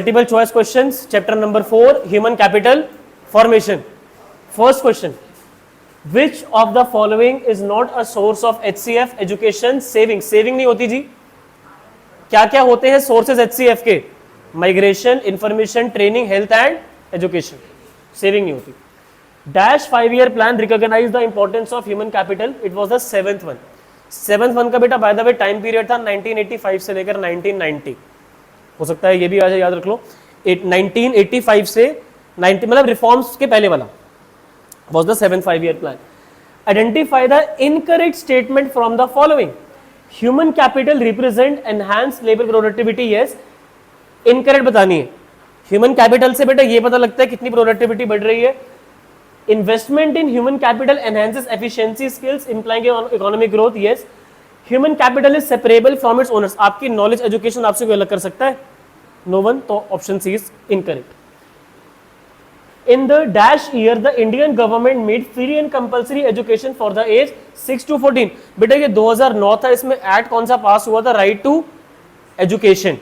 Multiple choice questions, chapter number 4, human capital formation. First question, which of the following is not a source of HCF education saving? Saving नहीं होती जी. क्या क्या होते हैं sources HCF के? Migration, information, training, health and education. Saving नहीं होती. Dash 5-year plan recognized the importance of human capital. It was the 7th one. 7th one का बेटा by the way time period था 1985 से लेकर 1990. हो सकता है ये भी आज याद रख लो. 1985 से 90 मतलब रिफॉर्म्स के पहले वाला was the 7th 5-year plan. Identify the incorrect statement from the following. Human capital represent enhanced labor productivity. Yes, incorrect बतानी है. Human capital से बेटा ये पता लगता है कितनी productivity बढ़ रही है. Investment in human capital enhances efficiency, skills, implying economic growth. Yes. Human capital is separable from its owners. आपकी knowledge education आपसे कोई अलग कर सकता है? No one. तो option C is incorrect. In the dash year, the Indian government made free and compulsory education for the age 6 to 14. बेटा ये 2009 था, इसमें एक्ट कौन सा पास हुआ था? Right to education.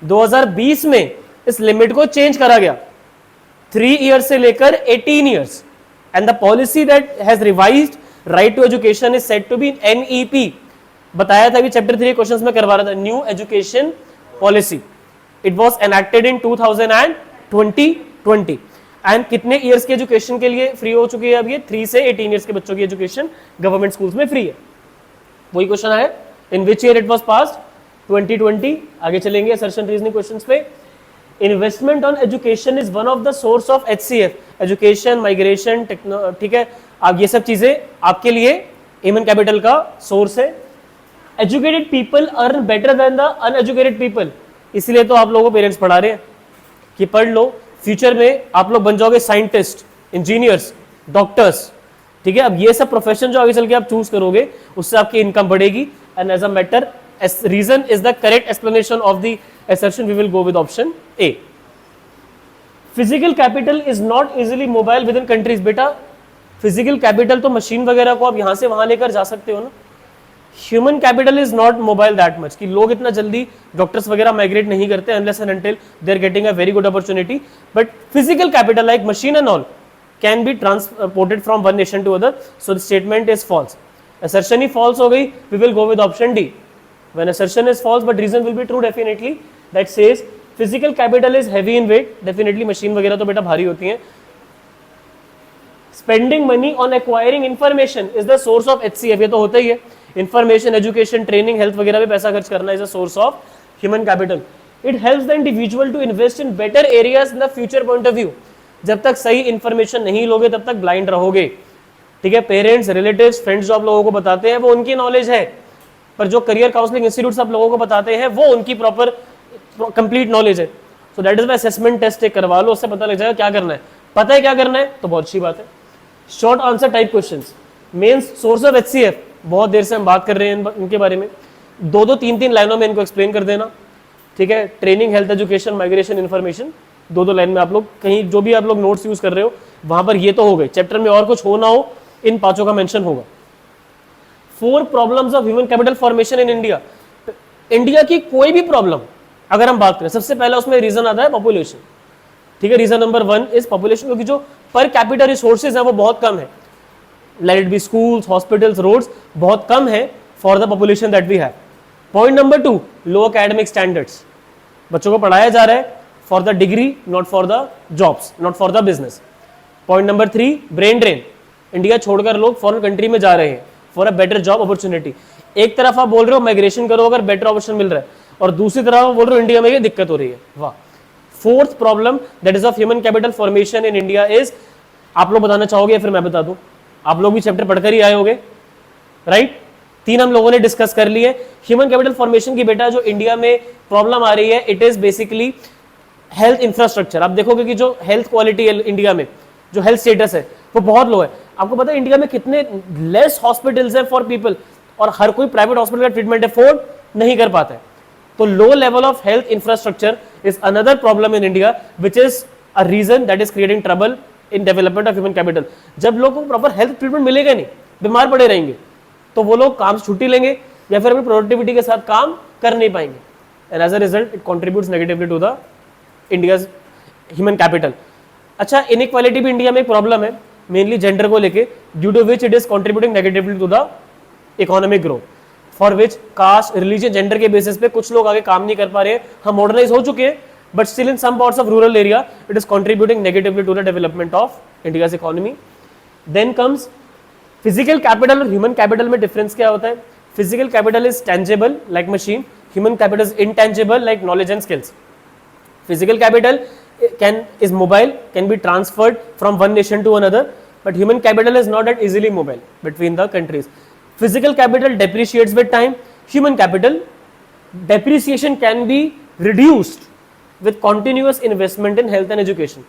2020 में इस लिमिट को चेंज करा गया 3 ईयर्स से लेकर 18 years. And the policy that has revised right to education is said to be NEP. बताया था अभी चैप्टर 3 क्वेश्चंस में करवा रहा था. New education policy. It was enacted in 2020. एंड कितने ईयर्स के एजुकेशन के लिए फ्री हो चुकी है अब ये? 3 से 18 ईयर्स के बच्चों की एजुकेशन गवर्नमेंट स्कूल्स में फ्री है. वही क्वेश्चन है. In which year it was passed? 2020. आगे चलेंगे असर्शन रीजनिंग क्वेश्चंस पे. Investment on education is one of the source of HCF. Education, migration, ठीक है, अब ये सब चीजें आपके लिए ह्यूमन कैपिटल का सोर्स है. Educated people earn better than the uneducated people. इसलिए तो आप लोगों को पेरेंट्स पढ़ा रहे हैं कि पढ़ लो, फ्यूचर में आप लोग बन जाओगे साइंटिस्ट, इंजीनियर्स, डॉक्टर्स. ठीक है, अब ये सब प्रोफेशन जो आगे चल के आप चूज करोगे उससे आपकी इनकम बढ़ेगी. And as a matter reason is the correct explanation of the assertion. We will go with option A. Physical capital is not easily mobile within countries. बेटा फिजिकल कैपिटल तो मशीन वगैरह को आप यहां से वहां लेकर जा सकते हो ना. Human capital is not mobile that much कि लोग इतना जल्दी डॉक्टर्स वगैरह माइग्रेट नहीं करते unless and until they are getting a very good opportunity. But physical capital like machine and all can be transported from one nation to other. So the statement is false. Assertion he false हो गई. We will go with option D. When assertion is false but reason will be true definitely. That says physical capital is heavy in weight. Definitely machine वगैरह तो बेटा भारी होती हैं. Spending money on acquiring information is the source of HCF. ये तो होता ही है. Information, education, training, health वगैरह पे पैसा खर्च करना is a source of human capital. It helps the individual to invest in better areas in the future point of view. जब तक सही information नहीं लोगे तब तक blind रहोगे. ठीक है, पेरेंट्स, रिलेटिव्स, फ्रेंड्स जो आप लोगों को बताते हैं वो उनकी नॉलेज है, पर जो करियर काउंसलिंग इंस्टीट्यूट आप लोगों को बताते हैं वो उनकी प्रॉपर कंप्लीट नॉलेज है. So that is why assessment test एक करवा लो, उससे पता लग जाएगा क्या करना है. पता है क्या करना है तो बहुत अच्छी बात है. Short answer type questions. Main source of HCF बहुत देर से हम बात कर रहे हैं इनके बारे में. 2-3 लाइनों में इनको एक्सप्लेन कर देना. ठीक है, training, health, education, migration, information, 2 line में आप लोग कहीं जो भी आप लोग नोट्स यूज कर रहे हो वहां पर ये तो हो गए. चैप्टर में और कुछ हो ना हो इन 5 का मेंशन होगा. 4 problems of human capital formation in India. India की कोई भी प्रॉब्लम अगर हम बात करें, सबसे पहला उसमें रीजन आता है पॉपुलेशन. ठीक है, रीजन नंबर 1 इज पॉपुलेशन, क्योंकि जो पर कैपिटल रिसोर्सेज है वो बहुत कम है. Let it be schools, hospitals, roads, बहुत कम है for the population that we have. Point number 2, low academic standards. बच्चों को पढ़ाया जा रहा है for the degree, not for the jobs, not for the business. Point number 3, brain drain. India छोड़कर लोग फॉरेन कंट्री में जा रहे हैं for a better job opportunity. एक तरफ आप बोल रहे हो माइग्रेशन करो अगर बेटर ऑप्शन मिल रहा है, और दूसरी तरफ आप बोल रहे हो इंडिया में ये दिक्कत हो रही है. वाह. 4th problem that is of human capital formation in India is, आप लोग बताना चाहोगे या फिर मैं बता दूं? आप लोग भी चैप्टर पढ़कर ही आए होगे, राइट? 3 हम लोगों ने डिस्कस कर लिए. ह्यूमन कैपिटल फॉर्मेशन की बेटा जो इंडिया में प्रॉब्लम आ रही है, it is basically health infrastructure. आप देखोगे कि जो हेल्थ क्वालिटी है इंडिया में, जो हेल्थ स्टेटस है वो बहुत लो है. आपको पता है इंडिया में कितने लेस हॉस्पिटल्स है फॉर पीपल, और हर कोई प्राइवेट हॉस्पिटल का ट्रीटमेंट अफोर्ड नहीं कर पाता है. तो low level of health infrastructure is another problem in India which is a reason that is creating trouble in development of human capital. जब लोगों को प्रॉपर हेल्थ ट्रीटमेंट मिलेगा नहीं, बीमार पड़े रहेंगे, तो वो लोग काम से छुट्टी लेंगे या फिर अपनी प्रोडक्टिविटी के साथ काम कर नहीं पाएंगे. And as a result it contributes negatively to the India's human capital. अच्छा, इनइक्वालिटी भी इंडिया में एक प्रॉब्लम है, मेनली जेंडर को लेके, due to which it is contributing negatively to the economic growth, for which caste, religion, gender के basis पे कुछ लोग आगे काम नहीं कर पा रहे हैं। हम मॉडर्नाइज हो चुके हैं, but still in some parts of rural area it is contributing negatively to the development of India's economy. Then comes physical capital और ह्यूमन कैपिटल में डिफरेंस क्या होता है? Physical capital is tangible like machine, human capital is intangible like knowledge and skills. Physical capital is mobile, can be transferred from one nation to another, but human capital is not that easily mobile between the countries. Physical capital depreciates with time, human capital depreciation can be reduced with continuous investment in health and education.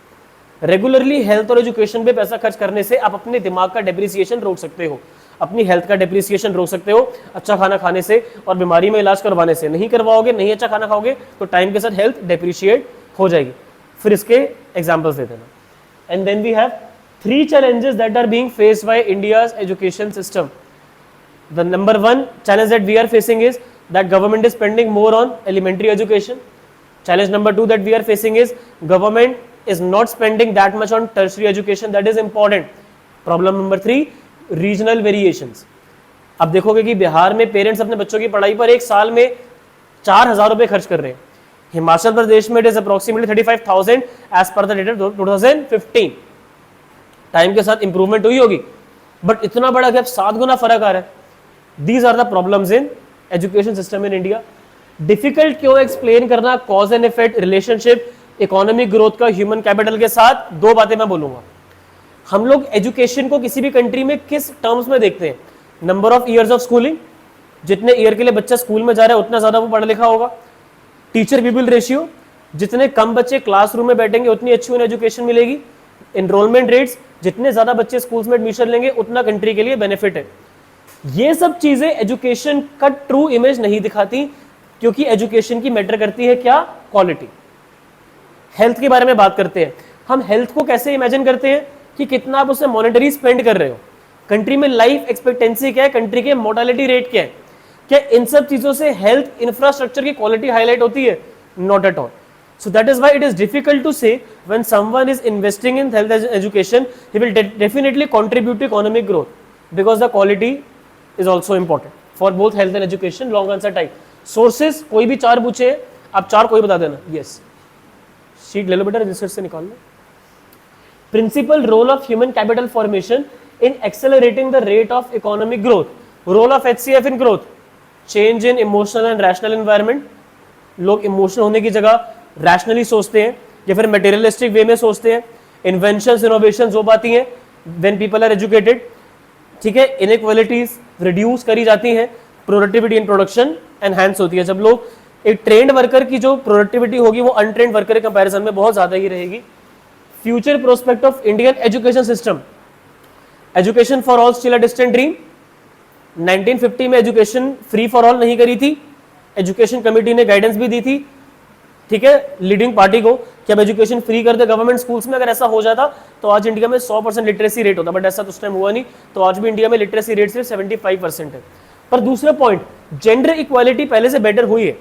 Regularly health और education पे पैसा खर्च करने से आप अपने दिमाग का डेप्रिसिएशन रोक सकते हो, अपनी हेल्थ का डेप्रिसिएशन रोक सकते हो, अच्छा खाना खाने से और बीमारी में इलाज करवाने से। नहीं करवाओगे, नहीं अच्छा खाना खाओगे तो टाइम के साथ हेल्थ डेप्रिशिएट हो जाएगी। फिर इसके एग्जांपल्स देते हैं। And then we have 3 challenges that are being faced by India's education system. The number 1 challenge that we are facing is that government is spending more on elementary education. Challenge number 2 that we are facing is government is not spending that much on tertiary education. That is important. Problem number 3, regional variations. अब देखोगे कि बिहार में parents अपने बच्चों की पढ़ाई पर एक साल में 4,000 रुपए खर्च कर रहे हैं। हिमाचल प्रदेश में it is approximately 35,000 as per the data 2015। Time के साथ इंप्रूवमेंट हुई होगी, बट इतना बड़ा गैप, 7 गुना फर्क आ रहा है। These are the problems in education system in India. Difficult क्यों एक्सप्लेन करना cause and effect relationship economic growth का ह्यूमन कैपिटल के साथ? 2 बातें मैं बोलूंगा। हम लोग एजुकेशन को किसी भी कंट्री में किस टर्म्स में देखते हैं? Number of years of schooling, जितने ईयर के लिए बच्चा स्कूल में जा रहा है उतना ज्यादा वो पढ़ा लिखा होगा। टीचर पीपल रेशियो, जितने कम बच्चे क्लासरूम में बैठेंगे उतनी अच्छी उन्हें एजुकेशन मिलेगी। एनरोलमेंट रेट्स, जितने ज्यादा बच्चे स्कूल्स में एडमिशन लेंगे उतना कंट्री के लिए बेनिफिट है। ये सब चीजें एजुकेशन का ट्रू इमेज नहीं दिखाती, क्योंकि एजुकेशन की मैटर करती है क्या? क्वालिटी। हेल्थ के बारे में बात करते हैं, हम हेल्थ को कैसे इमेजिन करते हैं कि कितना आप उससे मॉनेटरी स्पेंड कर रहे हो, कंट्री में लाइफ एक्सपेक्टेंसी क्या है, कंट्री के मोर्टेलिटी रेट क्या है, क्या इन सब चीजों से हेल्थ इंफ्रास्ट्रक्चर की क्वालिटी हाईलाइट होती है? Not at all. So that is why it is difficult to say when someone is investing in health education, he will definitely contribute to economic growth, because the quality is also important for both health and education. Long answer type. Sources कोई भी 4 पूछे, आप 4 कोई बता देना। Yes. Sheet ले लो बेटा, register से निकाल लो। Principal role of human capital formation in accelerating the rate of economic growth. Role of HCF in growth. Change in emotional and rational environment. लोग इमोशनल होने की जगह रैशनली सोचते हैं या फिर मटेरियलिस्टिक वे में सोचते हैं। इन्वेंशंस, इनोवेशंस हो पाती हैं व्हेन पीपल आर एजुकेटेड। ठीक है, इनइक्वालिटीज रिड्यूस करी जाती हैं, प्रोडक्टिविटी इन प्रोडक्शन एनहांस होती है। जब लोग, एक ट्रेंड वर्कर की जो प्रोडक्टिविटी होगी वो अनट्रेंड वर्कर के कंपैरिजन में बहुत ज्यादा ही रहेगी। Future prospect of Indian education system. Education for all still a distant dream. 1950 में एजुकेशन फ्री फॉर ऑल नहीं करी थी, एजुकेशन कमेटी ने गाइडेंस भी दी थी, ठीक है, लीडिंग पार्टी को, कि अब एजुकेशन फ्री कर दे गवर्नमेंट स्कूल्स में। अगर ऐसा हो जाता तो आज इंडिया में 100% लिटरेसी रेट होता, बट ऐसा तो उस टाइम हुआ नहीं, तो आज भी इंडिया में लिटरेसी रेट सिर्फ 75% है। पर दूसरा पॉइंट, जेंडर इक्वालिटी पहले से बेटर हुई है।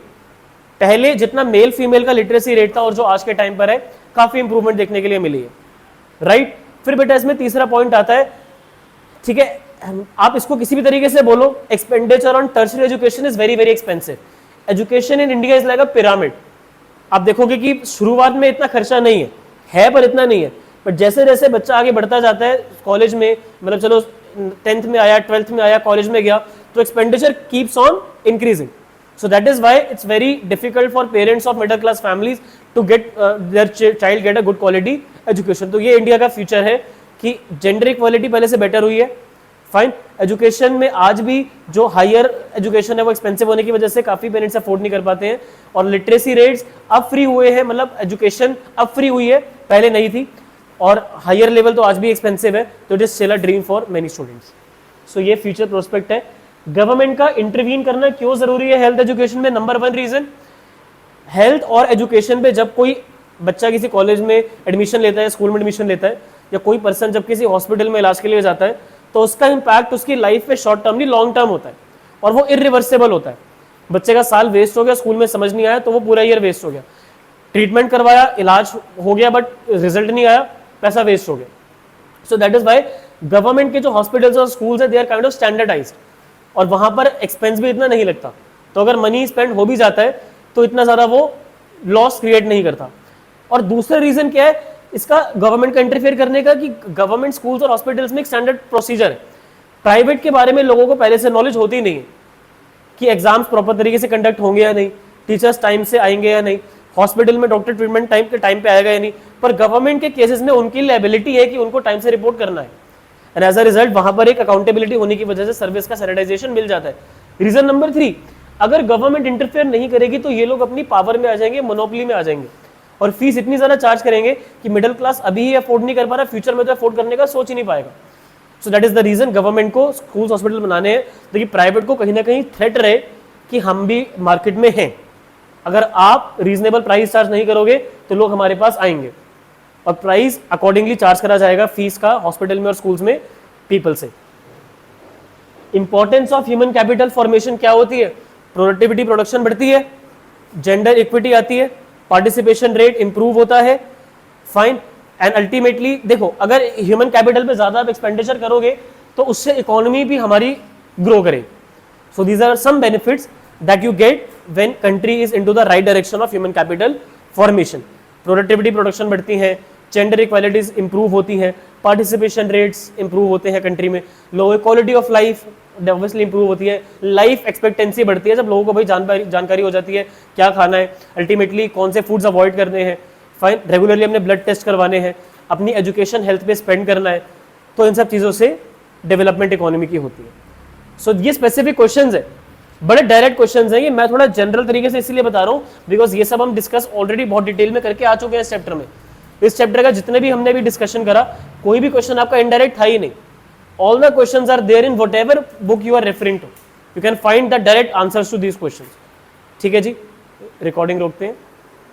पहले जितना मेल फीमेल का लिटरेसी रेट था और जो आज के टाइम पर है, काफी इंप्रूवमेंट देखने के लिए मिली है, राइट। फिर बेटा इसमें तीसरा पॉइंट आता है, ठीक है, आप इसको किसी भी तरीके से बोलो, expenditure on tertiary education is very very expensive. Education in India is like a pyramid. आप देखोगे कि शुरुआत में इतना खर्चा नहीं है पर इतना नहीं है, बट जैसे जैसे बच्चा आगे बढ़ता जाता है कॉलेज में, मतलब चलो 10th में आया, 12th में आया, कॉलेज में गया, तो expenditure keeps on increasing. So that is why it's very difficult for parents of middle class families to get their child get a good quality education. तो ये इंडिया का फ्यूचर है कि जेंडर इक्वालिटी पहले से बेटर हुई है। Fine, education में आज भी जो हायर एजुकेशन है वो एक्सपेंसिव होने की वजह से काफी पेरेंट्स अफोर्ड नहीं कर पाते हैं, और लिटरेसी रेट्स अब फ्री हुए हैं, मतलब एजुकेशन अब फ्री हुई है, पहले नहीं थी, और हायर लेवल तो आज भी एक्सपेंसिव है, तो it is still a dream for many students. So ये फ्यूचर प्रोस्पेक्ट है। गवर्नमेंट का इंटरवीन करना क्यों जरूरी है हेल्थ एजुकेशन में? नंबर 1 रीजन, हेल्थ और एजुकेशन पे जब कोई बच्चा किसी कॉलेज में एडमिशन लेता है, स्कूल में एडमिशन लेता है, या कोई पर्सन जब किसी हॉस्पिटल में इलाज के लिए जाता है, तो उसका इंपैक्ट उसकी लाइफ पे शॉर्ट टर्म नहीं लॉन्ग टर्म होता है, और वो इरिवर्सिबल होता है। बच्चे का साल वेस्ट हो गया, स्कूल में समझ नहीं आया तो वो पूरा ईयर वेस्ट हो गया। ट्रीटमेंट करवाया, इलाज हो गया बट रिजल्ट नहीं आया, पैसा वेस्ट हो गया. So that is why government के जो हॉस्पिटल्स और स्कूल्स है they are kind of standardized, और वहां पर एक्सपेंस भी इतना नहीं लगता. तो अगर मनी स्पेंड हो भी जाता है तो इतना ज्यादा वो लॉस क्रिएट नहीं करता. और दूसरा रीजन क्या है इसका गवर्नमेंट का इंटरफेयर करने का, कि गवर्नमेंट स्कूल्स और हॉस्पिटल्स में एक स्टैंडर्ड प्रोसीजर है. प्राइवेट के बारे में लोगों को पहले से नॉलेज होती नहीं है कि एग्जाम्स प्रॉपर तरीके से कंडक्ट होंगे या नहीं, टीचर्स टाइम से आएंगे या नहीं, हॉस्पिटल में डॉक्टर ट्रीटमेंट टाइम के टाइम पे आएगा या नहीं. पर गवर्नमेंट के केसेस में उनकी लायबिलिटी है कि उनको टाइम से रिपोर्ट करना है, एंड एज अ रिजल्ट वहां पर एक अकाउंटेबिलिटी होने की वजह से सर्विस का सैनिटाइजेशन मिल जाता है. रीजन नंबर 3, अगर गवर्नमेंट इंटरफेयर नहीं करेगी तो ये लोग अपनी पावर में आ जाएंगे, मोनोपोली में आ जाएंगे, और फीस इतनी ज्यादा चार्ज करेंगे कि मिडिल क्लास अभी ही अफोर्ड नहीं कर पा रहा, फ्यूचर में तो अफोर्ड करने का सोच ही नहीं पाएगा. So that is the reason government को स्कूल हॉस्पिटल बनाने हैं, ताकि प्राइवेट को कहीं ना कहीं थ्रेट रहे कि हम भी मार्केट में हैं. अगर आप रीजनेबल प्राइस चार्ज नहीं करोगे तो लोग हमारे पास आएंगे, और प्राइस अकॉर्डिंगली चार्ज करा जाएगा फीस का हॉस्पिटल में और स्कूल्स में पीपल से. Importance of human capital formation क्या होती है? प्रोडक्टिविटी, प्रोडक्शन बढ़ती है, जेंडर इक्विटी आती है, पार्टिसिपेशन रेट इंप्रूव होता है, फाइन. एंड अल्टीमेटली देखो, अगर ह्यूमन कैपिटल पे ज्यादा आप एक्सपेंडिचर करोगे तो उससे इकोनॉमी भी हमारी ग्रो करेगी. So these are some benefits that you get when country is into the right direction of human capital formation. Productivity, production बढ़ती है, जेंडर इक्वालिटीज इंप्रूव होती हैं, पार्टिसिपेशन रेट्स इंप्रूव होते हैं कंट्री में, लोगों की quality of life obviously improve होती है, लाइफ एक्सपेक्टेंसी बढ़ती है जब लोगों को भाई जानकारी हो जाती है क्या खाना है, अल्टीमेटली कौन से फूड्स अवॉइड करने हैं, फाइन. रेगुलरली हमने ब्लड टेस्ट करवाने हैं, अपनी एजुकेशन हेल्थ पे स्पेंड करना है, तो इन सब चीज़ों से डेवलपमेंट इकोनॉमी की होती है. सो ये स्पेसिफिक क्वेश्चंस है, बड़े डायरेक्ट क्वेश्चंस हैं, ये मैं थोड़ा जनरल तरीके से इसलिए बता रहा हूँ बिकॉज ये सब हम डिस्कस ऑलरेडी बहुत डिटेल में करके आ चुके हैं इस चैप्टर में. इस चैप्टर का जितने भी हमने भी डिस्कशन करा, कोई भी क्वेश्चन आपका इनडायरेक्ट था ही नहीं. All the questions are there in whatever book you are referring to, you can find the direct answers to these questions. ठीक है जी, रिकॉर्डिंग रोकते हैं.